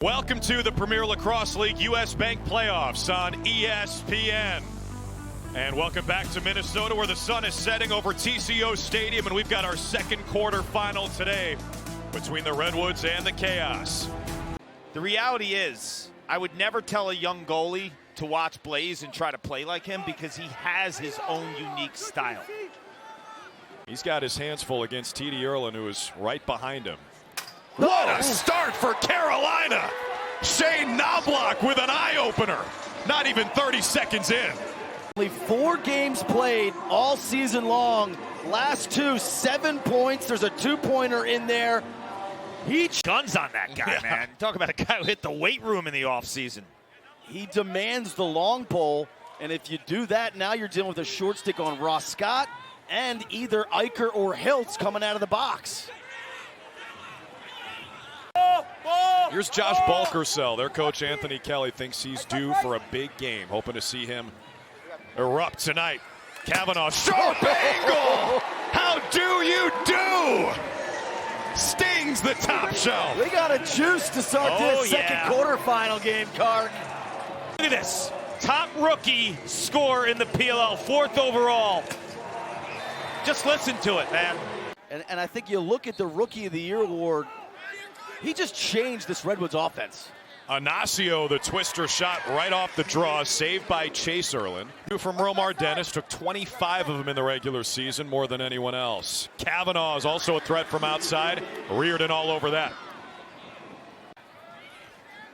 Welcome to the Premier Lacrosse League U.S. Bank Playoffs on ESPN. And welcome back to Minnesota, where the sun is setting over TCO Stadium, and we've got our second quarterfinal today between the Redwoods and the Chaos. The reality is, I would never tell a young goalie to watch Blaze and try to play like him because he has his own unique style. He's got his hands full against T.D. Erlin, who is right behind him. What a start for Carolina! Shane Knobloch with an eye-opener. Not even 30 seconds in. Only 4 games played all season long. Last 2, 7 points. There's a 2-pointer in there. He Guns on that guy, man. Talk about a guy who hit the weight room in the offseason. He demands the long pole, and if you do that, now you're dealing with a short stick on Ross Scott and either Eicher or Hiltz coming out of the box. Here's Josh Balkersell. Their coach Anthony Kelly thinks he's due for a big game, hoping to see him erupt tonight. Kavanaugh, sharp angle! How do you do? Stings the top shelf. We got a juice to start this second quarterfinal game, Kark. Look at this. Top rookie score in the PLL, 4th overall. Just listen to it, man. And I think you look at the Rookie of the Year award, he just changed this Redwoods offense. Ignacio, the twister shot right off the draw, saved by Chase Erlin. From Romar Dennis, took 25 of them in the regular season, more than anyone else. Kavanaugh is also a threat from outside. Reardon all over that.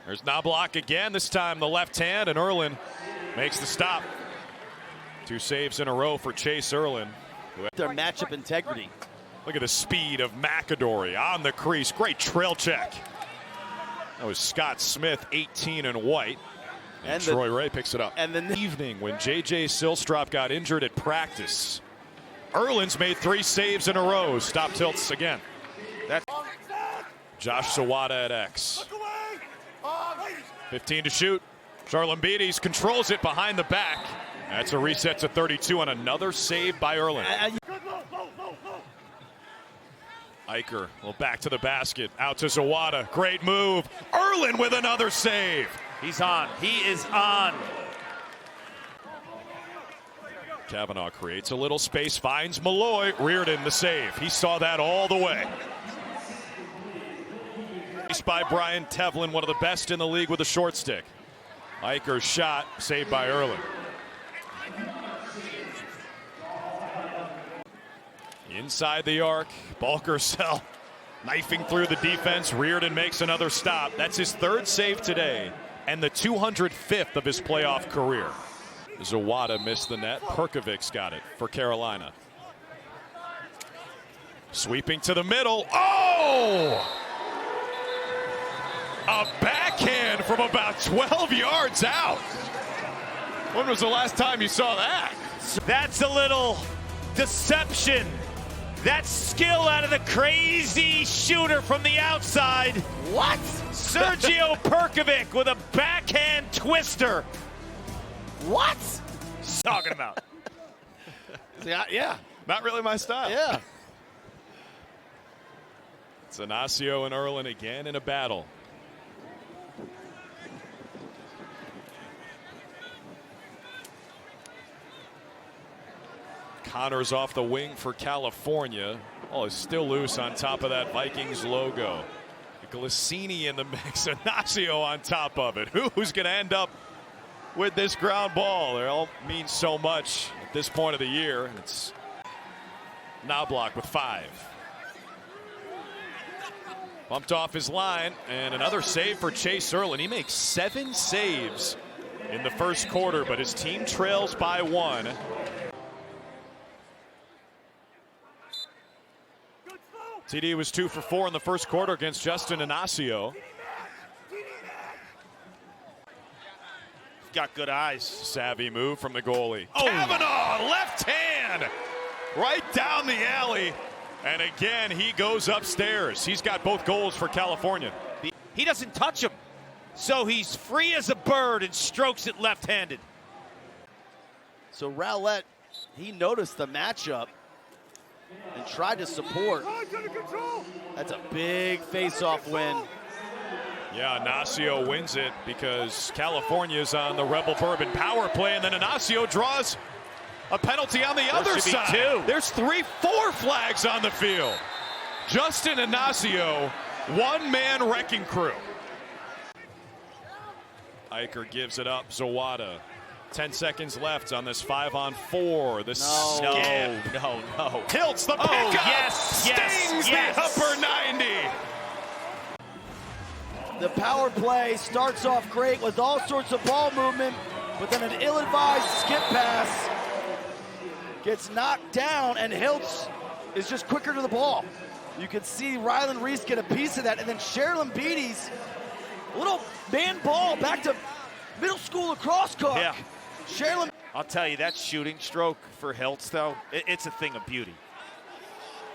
There's Knobloch again, this time the left hand, and Erlin makes the stop. 2 saves in a row for Chase Erlin. Their matchup integrity. Look at the speed of McAdory on the crease. Great trail check. That was Scott Smith, 18 in white. And Troy Ray picks it up. And then the evening when J.J. Silstrop got injured at practice. Erlin's made 3 saves in a row. Stop tilts again. That's Josh Sawada at X. 15 to shoot. Charlambides controls it behind the back. That's a reset to 32 and another save by Erlin. Eicher, well, back to the basket, out to Zawada, great move. Erlin with another save. He's on, he is on. Kavanaugh creates a little space, finds Malloy, Reardon the save. He saw that all the way. By Brian Tevlin, one of the best in the league with a short stick. Eicher's shot, saved by Erlin. Inside the arc, Balkersell knifing through the defense. Reardon makes another stop. That's his 3rd save today and the 205th of his playoff career. Zawada missed the net. Perkovic's got it for Carolina. Sweeping to the middle. Oh! A backhand from about 12 yards out. When was the last time you saw that? That's a little deception. That's skill out of the crazy shooter from the outside. What? Sergio Perkovic with a backhand twister. What? Talking about. Yeah. Not really my style. Yeah. It's Ignacio and Erlin again in a battle. Connors off the wing for California. Oh, is still loose on top of that Vikings logo. Glissini in the mix. Ignacio on top of it. Who's going to end up with this ground ball? It all means so much at this point of the year. It's Knobloch with 5. Bumped off his line, and another save for Chase Erlin. He makes 7 saves in the first quarter, but his team trails by 1. TD was 2 for 4 in the first quarter against Justin Ignacio. Got good eyes. Savvy move from the goalie. Oh. Kavanaugh, left hand, right down the alley. And again, he goes upstairs. He's got both goals for California. He doesn't touch him, so he's free as a bird and strokes it left-handed. So Rowlett, he noticed the matchup and tried to support. That's a big face-off win. Yeah, Ignacio wins it because California's on the Rebel Bourbon power play, and then Ignacio draws a penalty on the other side. There's 4 flags on the field. Justin Ignacio, one-man wrecking crew. Eicher gives it up. Zawada. 10 seconds left on this 5-on-4. The skip. No. Tilts the pickup. Stings the upper 90. The power play starts off great with all sorts of ball movement, but then an ill-advised skip pass gets knocked down, and Hiltz is just quicker to the ball. You can see Rylan Reese get a piece of that, and then Sherilyn Beatty's little man ball back to middle school lacrosse coach. Yeah. Sherilyn. I'll tell you, that shooting stroke for Hiltz, though, it's a thing of beauty.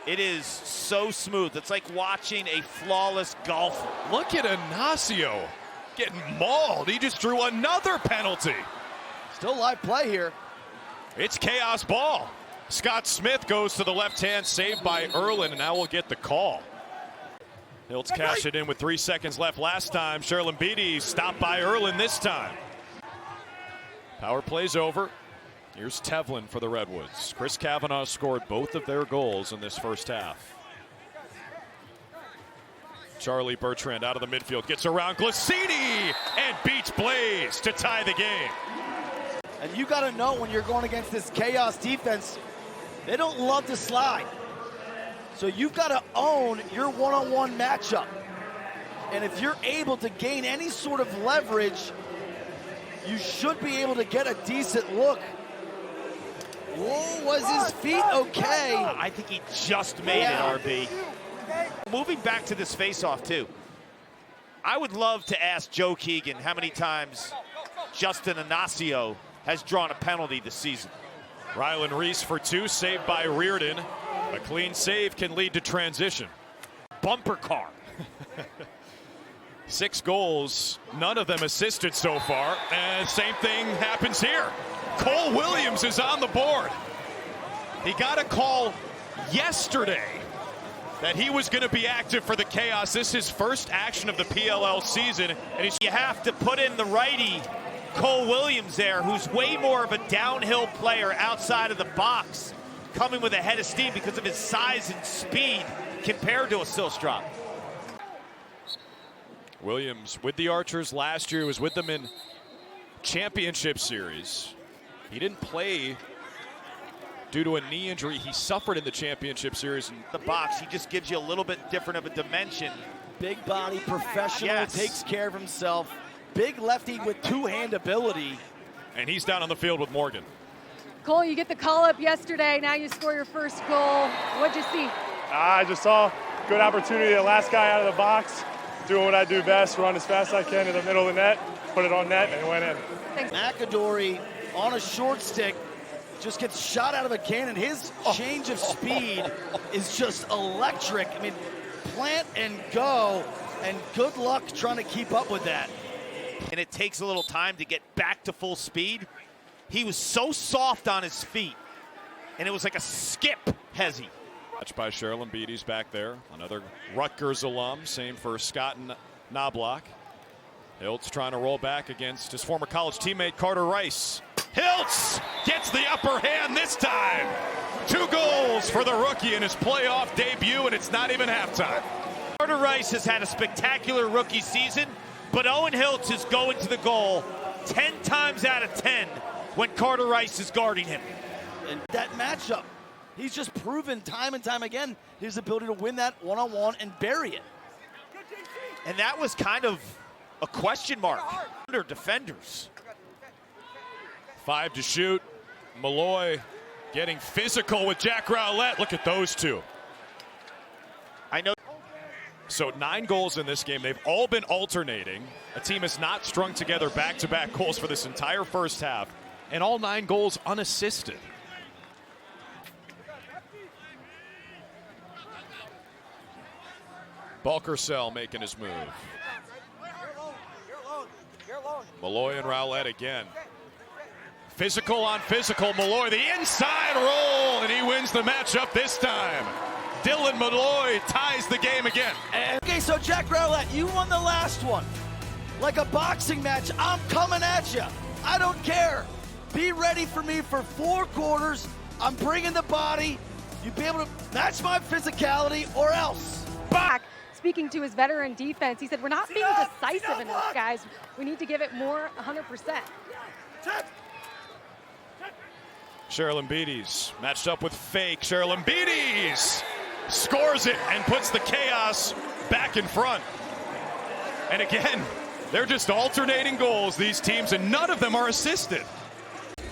It is so smooth. It's like watching a flawless golfer. Look at Ignacio getting mauled. He just drew another penalty. Still live play here. It's chaos ball. Scott Smith goes to the left hand, saved by Erlin, and now we'll get the call. Hiltz cashed it in with 3 seconds left last time. Sherilyn Beatty stopped by Erlin this time. Power play's over. Here's Tevlin for the Redwoods. Chris Cavanaugh scored both of their goals in this first half. Charlie Bertrand out of the midfield, gets around Glacini and beats Blaze to tie the game. And you got to know when you're going against this chaos defense, they don't love to slide. So you've got to own your one-on-one matchup. And if you're able to gain any sort of leverage, you should be able to get a decent look. Whoa, was his feet okay? I think he just made it, RB. Moving back to this face-off, too. I would love to ask Joe Keegan how many times Justin Ignacio has drawn a penalty this season. Rylan Reese for 2, saved by Reardon. A clean save can lead to transition. Bumper car. 6 goals, none of them assisted so far, and same thing happens here. Cole Williams is on the board. He got a call yesterday that he was going to be active for the Chaos. This is his first action of the PLL season, and you have to put in the righty, Cole Williams there, who's way more of a downhill player outside of the box, coming with a head of steam because of his size and speed compared to a Silstrop. Williams with the Archers last year, was with them in championship series. He didn't play due to a knee injury he suffered in the championship series. In the box, he just gives you a little bit different of a dimension. Big body, professional, takes care of himself. Big lefty with two-hand ability. And he's down on the field with Morgan. Cole, you get the call up yesterday. Now you score your first goal. What'd you see? I just saw good opportunity. The last guy out of the box, doing what I do best, run as fast as I can to the middle of the net, put it on net, and it went in. Thanks. McAdory on a short stick just gets shot out of a cannon. His change of speed is just electric. I mean, plant and go, and good luck trying to keep up with that. And it takes a little time to get back to full speed. He was so soft on his feet, and it was like a skip, Hezzy. Watched by Sherilyn Beatty's back there. Another Rutgers alum. Same for Scott Knobloch. Hiltz trying to roll back against his former college teammate Carter Rice. Hiltz gets the upper hand this time. 2 goals for the rookie in his playoff debut, and it's not even halftime. Carter Rice has had a spectacular rookie season, but Owen Hiltz is going to the goal 10 times out of 10 when Carter Rice is guarding him. And that matchup, he's just proven time and time again his ability to win that one-on-one and bury it. And that was kind of a question mark under defenders. 5 to shoot. Malloy getting physical with Jack Rowlett. Look at those two. I know. So 9 goals in this game. They've all been alternating. A team has not strung together back-to-back goals for this entire first half. And all 9 goals unassisted. Balkersell making his move. Malloy and Rowlett again. Physical on physical. Malloy, the inside roll, and he wins the matchup this time. Dylan Malloy ties the game again. Okay, so Jack Rowlett, you won the last one. like a boxing match. I'm coming at you. I don't care. Be ready for me for 4 quarters. I'm bringing the body. You be able to match my physicality or else. Back. Speaking to his veteran defense, he said, we're not being decisive enough, guys. We need to give it more 100%. Cheryl Embiid's matched up with fake. Cheryl Embiid's scores it and puts the Chaos back in front. And again, they're just alternating goals, these teams, and none of them are assisted.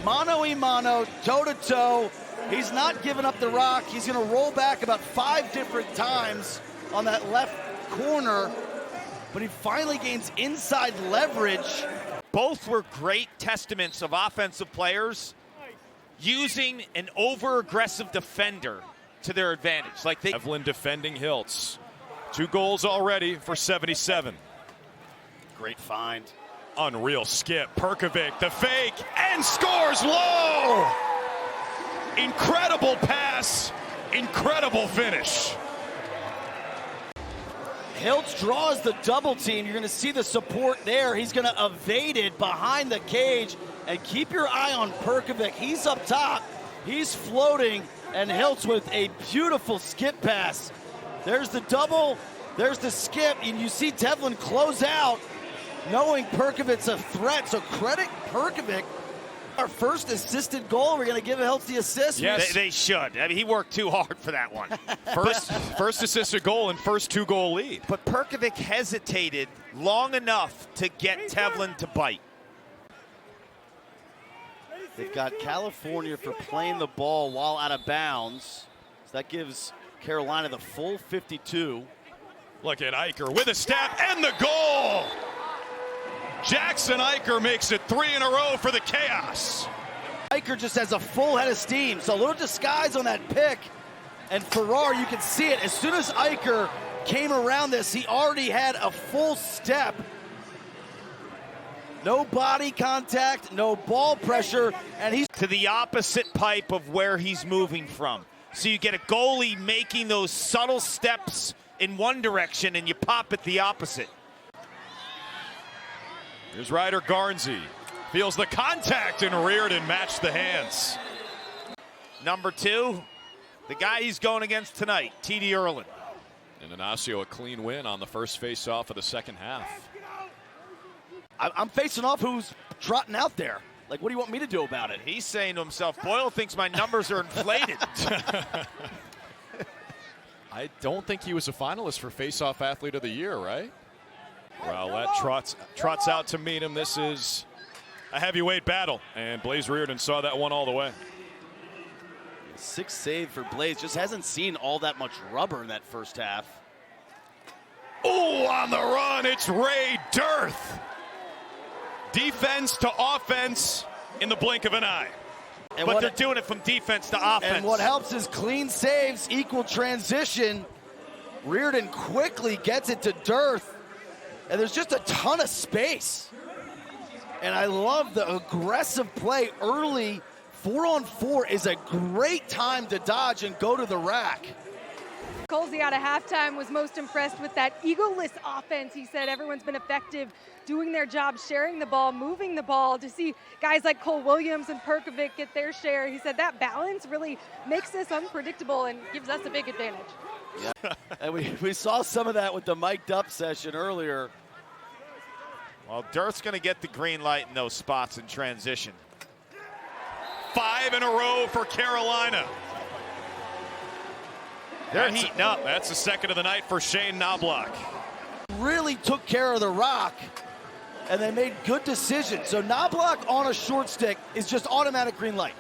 Mano-a-mano, toe-to-toe. He's not giving up the rock. He's going to roll back about 5 different times on that left corner, but he finally gains inside leverage. Both were great testaments of offensive players using an over-aggressive defender to their advantage. Like Evelyn defending Hiltz. 2 goals already for 77. Great find. Unreal skip. Perkovic, the fake, and scores low! Incredible pass, incredible finish. Hiltz draws the double team. You're going to see the support there. He's going to evade it behind the cage. And keep your eye on Perkovic. He's up top. He's floating. And Hiltz with a beautiful skip pass. There's the double. There's the skip. And you see Devlin close out, knowing Perkovic's a threat. So credit Perkovic. Our first assisted goal. We're going to give Hiltz the assist. Yes, they should. I mean, he worked too hard for that one. First assisted goal and first 2-goal lead. But Perkovic hesitated long enough to get Tevlin to bite. They've got California for playing the ball while out of bounds. So that gives Carolina the full 52. Look at Eicher with a step and the goal! Jackson Eicher makes it 3 in a row for the Chaos. Eicher just has a full head of steam, so a little disguise on that pick. And Farrar, you can see it. As soon as Eicher came around this, he already had a full step. No body contact, no ball pressure, and he's to the opposite pipe of where he's moving from. So you get a goalie making those subtle steps in one direction and you pop it the opposite. Here's Ryder Garnsey. Feels the contact and Reardon matched the hands. Number 2, the guy he's going against tonight, T.D. Erlin. And Ignacio a clean win on the first face-off of the second half. I'm facing off who's trotting out there. Like, what do you want me to do about it? He's saying to himself, Boyle thinks my numbers are inflated. I don't think he was a finalist for Face-Off Athlete of the Year, right? Rowlett trots out to meet him. This is a heavyweight battle, and Blaze Reardon saw that one all the way. 6 save for Blaze. Just hasn't seen all that much rubber in that first half. Oh, on the run, it's Ray Dearth. Defense to offense in the blink of an eye. But they're doing it from defense to offense. And what helps is clean saves equal transition. Reardon quickly gets it to Dearth. And there's just a ton of space. And I love the aggressive play early. 4-on-4 is a great time to dodge and go to the rack. Colsey out of halftime was most impressed with that egoless offense. He said everyone's been effective doing their job, sharing the ball, moving the ball. To see guys like Cole Williams and Perkovic get their share, he said that balance really makes this unpredictable and gives us a big advantage. Yeah. And we saw some of that with the mic'd up session earlier. Well, Dearth's going to get the green light in those spots in transition. 5 in a row for Carolina. They're heating up. That's the second of the night for Shane Knobloch. Really took care of the rock, and they made good decisions. So Knobloch on a short stick is just automatic green light.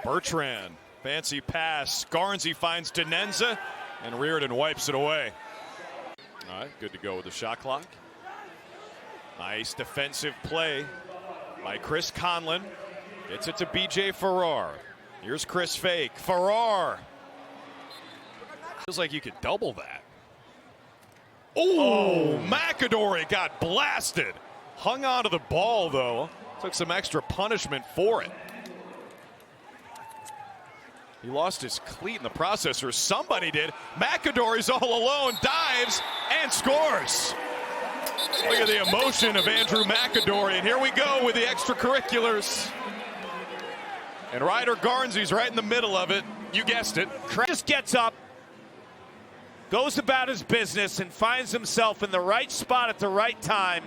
Bertrand, fancy pass. Garnsey finds Denenza, and Reardon wipes it away. All right, good to go with the shot clock. Nice defensive play by Chris Conlon. Gets it to B.J. Farrar. Here's Chris Fake. Farrar. Feels like you could double that. Oh, McAdory got blasted. Hung onto the ball, though. Took some extra punishment for it. He lost his cleat in the process, or somebody did. McAdory's all alone, dives, and scores. Look at the emotion of Andrew McAdory, and here we go with the extracurriculars. And Ryder Garnsey's right in the middle of it. You guessed it. Just gets up, goes about his business, and finds himself in the right spot at the right time.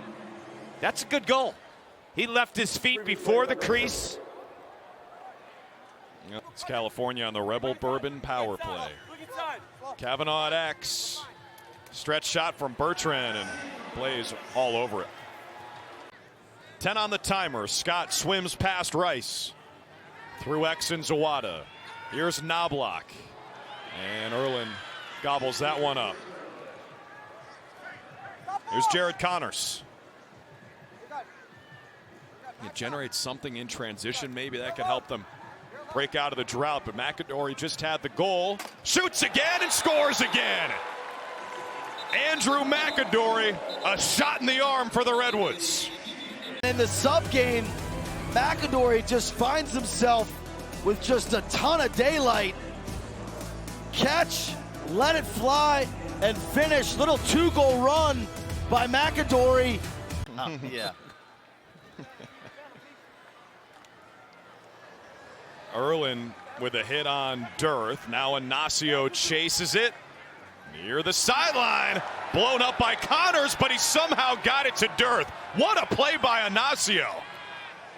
That's a good goal. He left his feet before the crease. It's California on the Rebel Bourbon power play. Kavanaugh at X. Stretch shot from Bertrand, and Blaze all over it. 10 on the timer. Scott swims past Rice. Through X and Zawada. Here's Knobloch. And Erlin gobbles that one up. Here's Jared Connors. It generates something in transition. Maybe that could help them break out of the drought. But McAdory just had the goal. Shoots again and scores again. Andrew McAdory, a shot in the arm for the Redwoods. In the sub game, McAdory just finds himself with just a ton of daylight. Catch, let it fly, and finish. Little 2-goal run by McAdory. Yeah. Erlin with a hit on Dearth. Now Ignacio chases it near the sideline. Blown up by Connors, but he somehow got it to Dearth. What a play by Ignacio.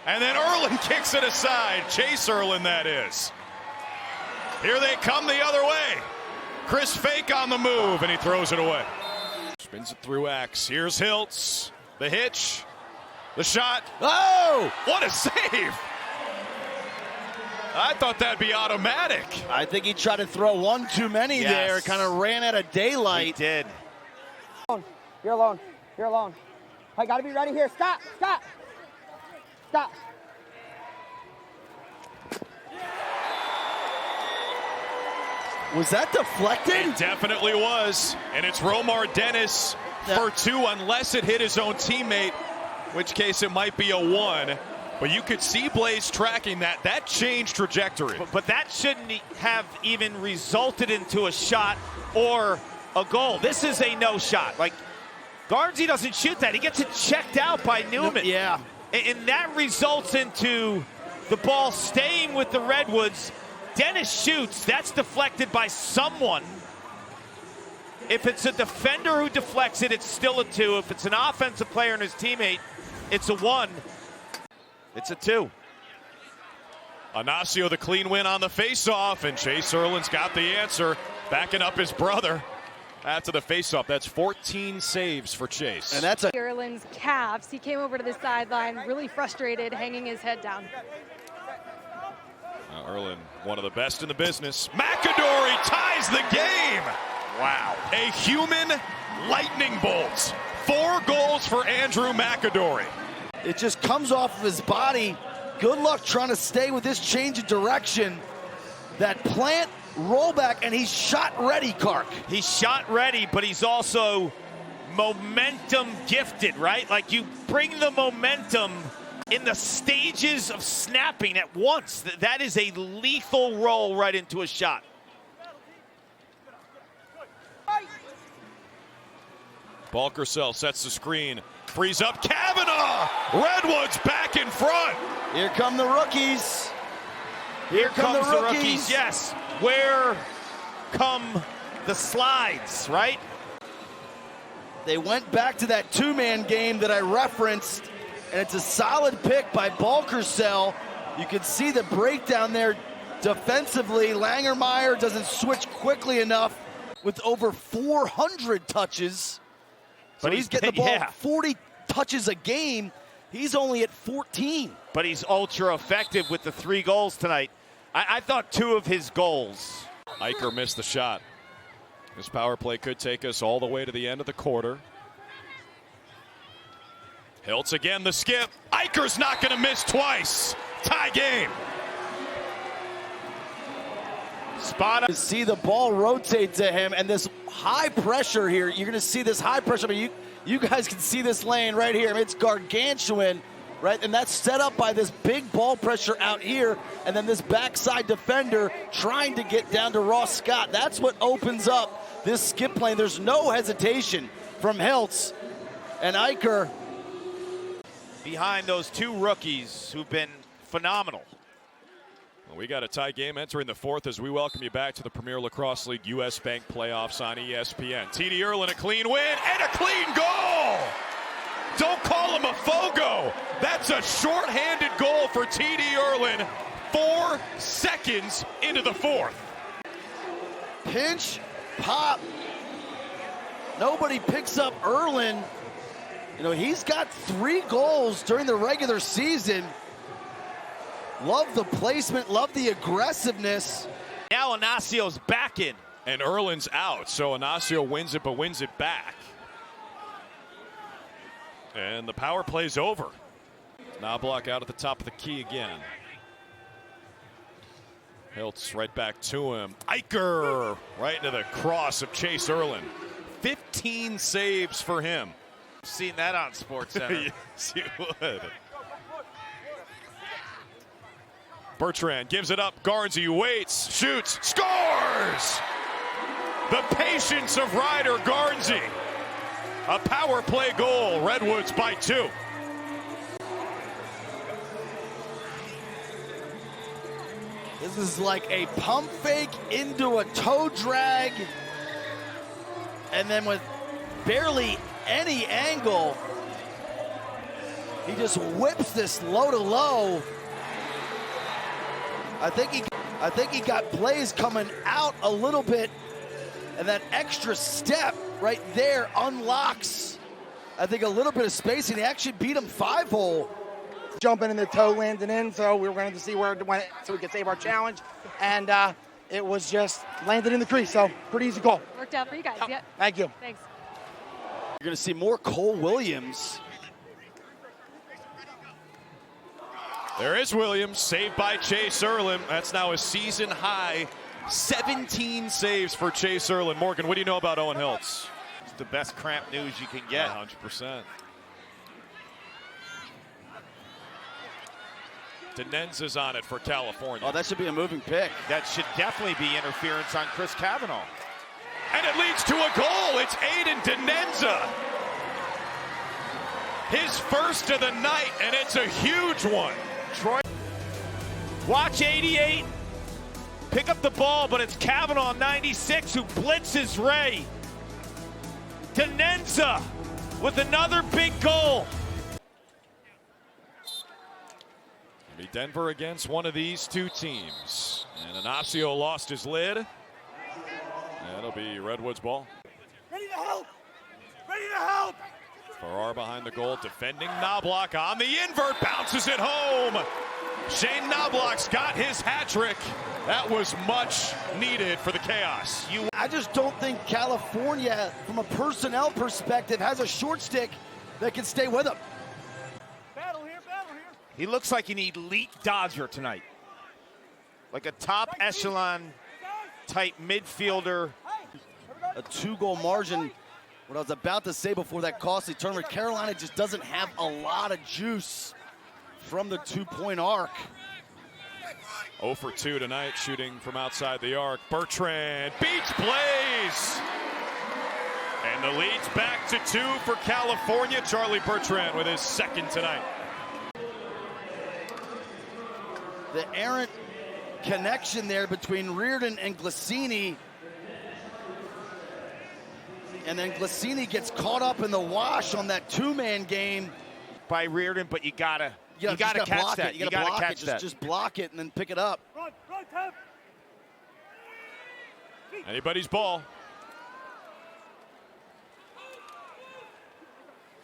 And then Erlin kicks it aside. Chase Erlin, that is. Here they come the other way. Chris Fake on the move, and he throws it away. Spins it through X. Here's Hiltz. The hitch. The shot. Oh! What a save! I thought that'd be automatic. I think he tried to throw one too many there. Kind of ran out of daylight. He did. You're alone. You're alone. I got to be ready here. Stop. Stop. Stop. Was that deflected? It definitely was. And it's Romar Dennis for 2 unless it hit his own teammate, which case it might be a 1. But you could see Blaze tracking that. That changed trajectory. But that shouldn't have even resulted into a shot or a goal. This is a no shot. Like, Garnsey doesn't shoot that. He gets it checked out by Newman. Yeah. And that results into the ball staying with the Redwoods. Dennis shoots. That's deflected by someone. If it's a defender who deflects it, it's still a 2. If it's an offensive player and his teammate, it's a 1. It's a 2. Ignacio the clean win on the faceoff, and Chase Erlin's got the answer, backing up his brother after the faceoff. That's 14 saves for Chase. And that's a Erlin's calves. He came over to the sideline, really frustrated, hanging his head down. Erlin, one of the best in the business. McAdory ties the game. Wow. A human lightning bolt. 4 goals for Andrew McAdory. It just comes off of his body. Good luck trying to stay with this change of direction. That plant rollback, and he's shot ready, Kark. He's shot ready, but he's also momentum gifted, right? Like, you bring the momentum in the stages of snapping at once. That is a lethal roll right into a shot. Balkersell sets the screen. Frees up Kavanaugh. Redwoods back in front. Here come the rookies. Here comes the rookies. Yes. Where come the slides, right? They went back to that 2-man game that I referenced, and it's a solid pick by Balkersell. You can see the breakdown there defensively. Langermeyer doesn't switch quickly enough with over 400 touches. So he's getting the ball 40 touches a game. He's only at 14. But he's ultra effective with the 3 goals tonight. I thought 2 of his goals. Eicher missed the shot. This power play could take us all the way to the end of the quarter. Hiltz again, the skip. Eicher's not going to miss twice. Tie game. Spot up. See the ball rotate to him, and this high pressure here. You're going to see this high pressure. I mean, you guys can see this lane right here. I mean, it's gargantuan. right? And that's set up by this big ball pressure out here, and then this backside defender trying to get down to Ross Scott. That's what opens up this skip plane. There's no hesitation from Hiltz and Eicher. Behind those two rookies who've been phenomenal. Well, we got a tie game entering the fourth as we welcome you back to the Premier Lacrosse League US Bank playoffs on ESPN. TD Erlin, a clean win and a clean goal. Don't call him a fogo. That's a shorthanded goal for TD Erlin 4 seconds into the fourth. Pinch, pop. Nobody picks up Erlin. You know, he's got 3 goals during the regular season. Love the placement, love the aggressiveness. Now Inaccio's back in. And Erlin's out, so Inacio wins it, but wins it back. And the power play's over. Knobloch out at the top of the key again. Hiltz right back to him. Eicher right into the cross of Chase Erlin. 15 saves for him. Seen that on SportsCenter. Yes, you would. Bertrand gives it up. Garnsey waits, shoots, scores! The patience of Ryder Garnsey. A power play goal. Redwoods by 2. This is like a pump fake into a toe drag. And then with barely any angle, he just whips this low to low. I think he got Blaze coming out a little bit, and that extra step right there unlocks, I think, a little bit of spacing. He actually beat him 5-hole. Jumping in the toe, landing in, so we were going to see where it went so we could save our challenge. And it was just landed in the crease, so pretty easy call. Worked out for you guys, yep. Thank you. Thanks. You're going to see more Cole Williams. There is Williams, saved by Chase Erlin. That's now a season high 17 saves for Chase Erlin. Morgan, what do you know about Owen Hiltz? It's the best cramp news you can get. 100%. Denenza's on it for California. Oh, that should be a moving pick. That should definitely be interference on Chris Cavanaugh. And it leads to a goal. It's Aiden Denenza. His first of the night, and it's a huge one. Troy, watch 88. Pick up the ball, but it's Cavanaugh 96 who blitzes Ray. Denenza with another big goal. Be Denver against one of these two teams. And Inacio lost his lid. That'll be Redwoods ball. Ready to help! Ready to help! Farrar behind the goal, defending Knobloch on the invert, bounces it home. Shane Knobloch's got his hat trick. That was much needed for the Chaos. I just don't think California, from a personnel perspective, has a short stick that can stay with him. Battle here, battle here. He looks like an elite Dodger tonight. Like a top echelon type midfielder. A 2-goal margin. What I was about to say before that costly tournament, Carolina just doesn't have a lot of juice from the 2-point arc. 0 for 2 tonight, shooting from outside the arc. Bertrand beats Blaze. And the lead's back to 2 for California. Charlie Bertrand with his second tonight. The errant connection there between Reardon and Glacini. And then Glacini gets caught up in the wash on that 2-man game. By Reardon, but you gotta You catch block that. it. You gotta catch that. Just block it and then pick it up. Run, Tab. Anybody's ball.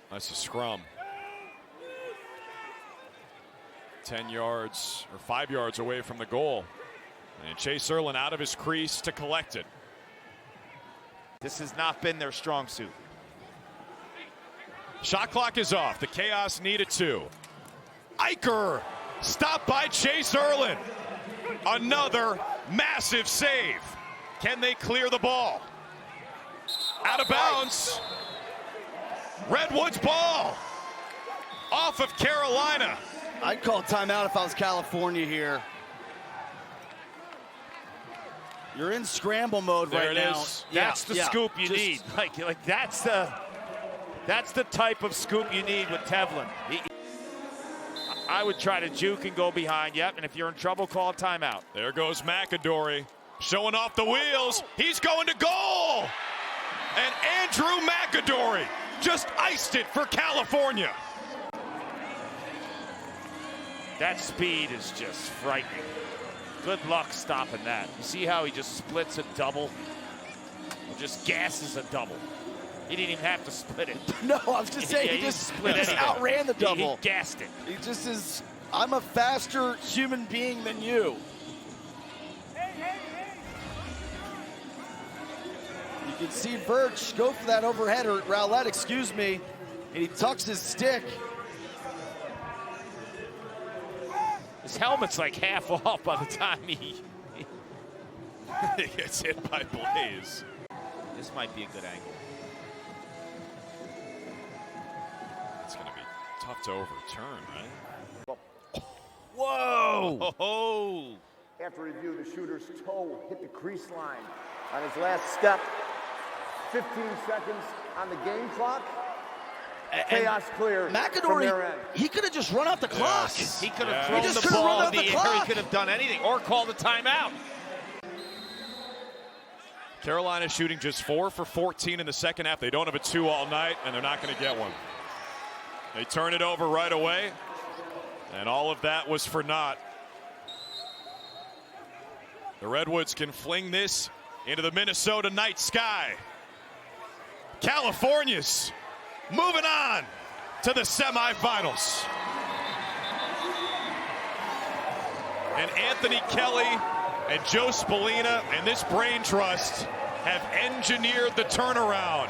That's a scrum. 10 yards or 5 yards away from the goal. And Chase Erlin out of his crease to collect it. This has not been their strong suit. Shot clock is off. The Chaos need a 2. Eicher stopped by Chase Erlin. Another massive save. Can they clear the ball? Out of bounds. Redwoods ball. off of Carolina. I'd call timeout if I was California here. You're in scramble mode There right it now. is. That's the scoop you need. Like that's the type of scoop you need with Tevlin. I would try to juke and go behind. Yep, and if you're in trouble, call a timeout. There goes McAdory, showing off the wheels. He's going to goal. And Andrew McAdory just iced it for California. That speed is just frightening. Good luck stopping that. You see how he just splits a double? Or just gasses a double. He didn't even have to split it. No, I was just saying he just outran the double. He gassed it. He just is, I'm a faster human being than you. You can see Verge go for that overhead, or Rowlett, excuse me, and he tucks his stick. His helmet's like half off by the time he gets hit by Blaze. This might be a good angle. It's going to be tough to overturn, right? Whoa! Oh. After review, the shooter's toe hit the crease line on his last step. 15 seconds on the game clock. Chaos clear from their McAdory, end. he could have just run out the clock. He could have He thrown just the could've run ball in out the the air. clock. He could have done anything or called a timeout. Carolina shooting just 4 for 14 in the second half. They don't have a 2 all night, and they're not going to get one. They turn it over right away, and all of that was for naught. The Redwoods can fling this into the Minnesota night sky. California's moving on to the semifinals. And Anthony Kelly and Joe Spallina and this brain trust have engineered the turnaround.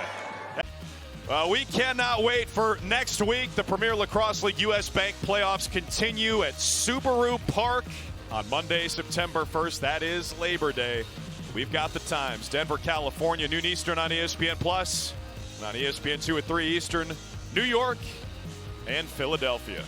We cannot wait for next week. The Premier Lacrosse League US Bank playoffs continue at Subaru Park on Monday, September 1st. That is Labor Day. We've got the times. Denver, California, noon Eastern on ESPN Plus. On ESPN 2 at 3 Eastern, New York and Philadelphia.